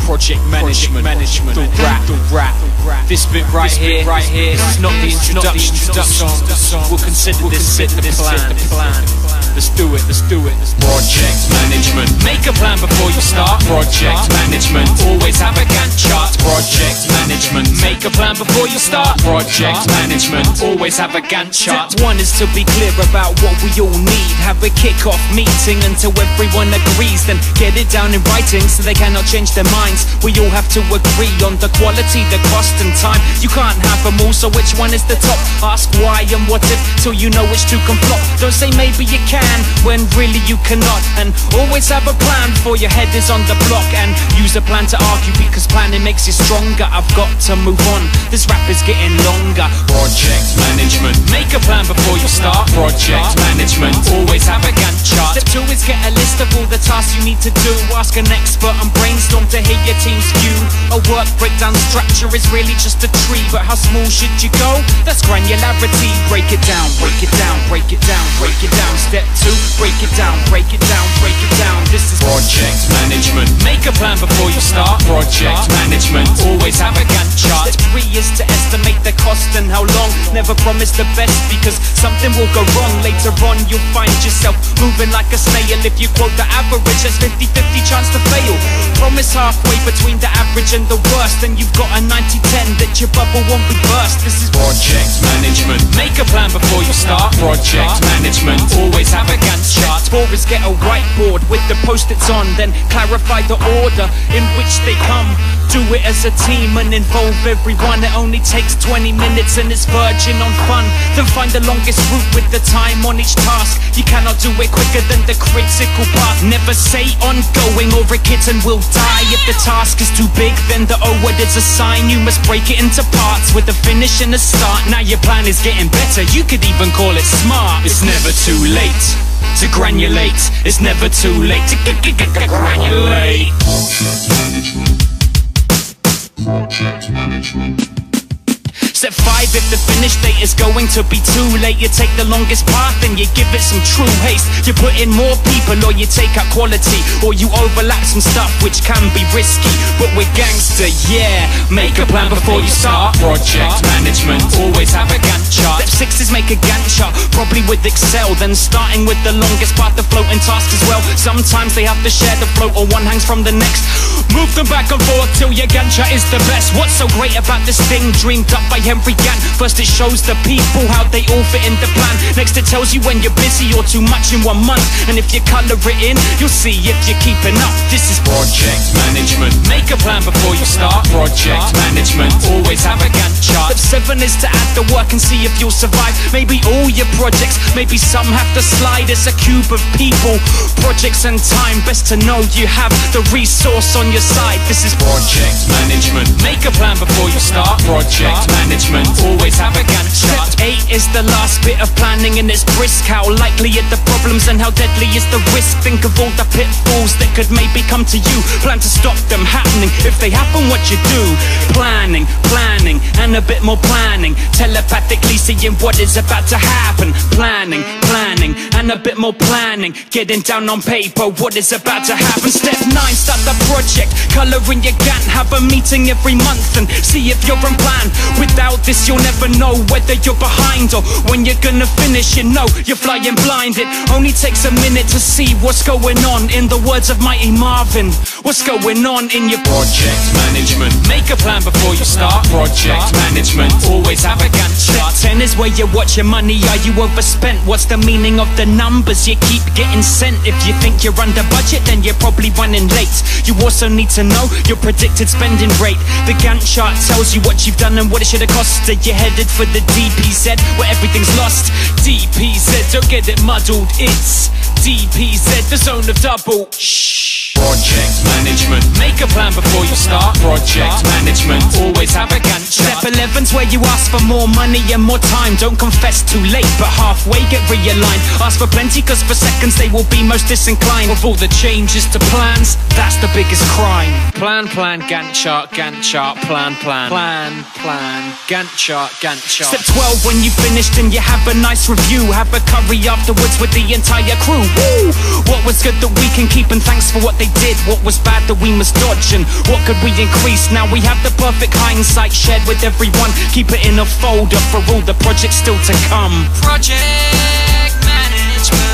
project management, the rap. This bit right here, this is not the introduction to the song. We'll consider this the plan. Let's do it. Project management. Make a plan before you start. Project management. Always have a Gantt chart. Project management. Make a plan before you start. Project management. Always have a Gantt chart. Step 1 is to be clear about what we all need. Have a kick-off meeting until everyone agrees. Then get it down in writing so they cannot change their minds. We all have to agree on the quality, the cost and time. You can't have them all, so which one is the top? Ask why and what if till you know which two can flop. Don't say maybe you can when really you cannot. And always have a plan before your head is on the block. And use a plan to argue because planning makes you stronger. I've got to move on, this rap is getting longer. Project management. Make a plan before you start. Project management. Always have a Gantt chart. Step 2 is get a list of all the tasks you need to do. Ask an expert and brainstorm to hear your team's view. A work breakdown structure is really just a tree, but how small should you go? That's granularity. Break it down. Step 2, break it down. This is project management. Make a plan before you start. Project management. Always have a Gantt chart. Step 3 is to estimate the cost and how long. Never promise the best because something will go wrong. Later on you'll find yourself moving like a snail. If you quote the average, there's 50-50 chance to fail. Promise halfway between the average and the worst, and you've got a 90-10 that your bubble won't be burst. This is project management. Make a plan before you start. Project management. Always have a Gantt chart. 4 is get a whiteboard with the post-its on, then clarify the order in which they come. Do it as a team and involve everyone. It only takes 20 minutes and it's virgin on fun. Then find the longest route with the time on each task. You cannot do it quicker than the critical path. Never say ongoing or a kitten will die. If the task is too big, then the O word is a sign. You must break it into parts with a finish and a start. Now your plan is getting better, you could even call it smart. It's never too late to granulate. It's never too late to granulate. Project management. Step 5, if the finish date is going to be too late, you take the longest path and you give it some true haste. You put in more people or you take out quality, or you overlap some stuff which can be risky. But we're gangster, yeah. Make a plan before you start. Project management. Always have a Gantt chart. Step 6 is make a Gantt chart, probably with Excel. Then starting with the longest path, the floating task as well. Sometimes they have to share the float or one hangs from the next. Move them back and forth till your Gantt chart is the best. What's so great about this thing dreamed up by Henry Gantt? First it shows the people how they all fit in the plan. Next it tells you when you're busy or too much in 1 month. And if you colour it in, you'll see if you're keeping up. This is project management. Make a plan before you start. Project management. Always have a Gantt chart. Step 7 is to add the work and see if you'll survive. Maybe all your projects, maybe some have to slide. It's a cube of people, projects and time. Best to know you have the resource on your side. This is project management. Make a plan before you start. Project management. Always have a Gantt chart. Step 8 is the last bit of planning and it's brisk. How likely are the problems and how deadly is the risk? Think of all the pitfalls that could maybe come to you. Plan to stop them happening. If they happen, what you do? Planning, and a bit more planning. Telepathically seeing what is about to happen. Planning, and a bit more planning. Getting down on paper what is about to happen. Step 9, start the project. Colouring your Gantt. Have a meeting every month and see if you're on plan. Without this you'll never know whether you're behind or when you're gonna finish. You know you're flying blind. It only takes a minute to see what's going on. In the words of Mighty Marvin, what's going on in your project management. Make a plan before you start. Project management. Always have a Gantt chart. Step 10 is where you watch your money. Are you overspent? What's the meaning of the numbers you keep getting sent? If you think you're under budget, then you're probably running late. You also need to know your predicted spending rate. The Gantt chart tells you what you've done and what it should have cost. Are you headed for the DPZ where everything's lost? DPZ, don't get it muddled. It's DPZ, the zone of double. Shh. Project management. Make a plan before you start. Project management. Always have a Gantt chart. Step 11's where you ask for more money and more time. Don't confess too late, but halfway get realigned. Ask for plenty, cause for seconds they will be most disinclined. With all the changes to plans, that's the biggest crime. Plan, Gantt chart, plan, Gantt chart. Step 12, when you finished and you have a nice review. Have a curry afterwards with the entire crew. Woo! What was good that we can keep and thanks for what they did. What was bad that we must dodge. ambition. What could we increase? Now we have the perfect hindsight shared with everyone. Keep it in a folder for all the projects still to come. Project management.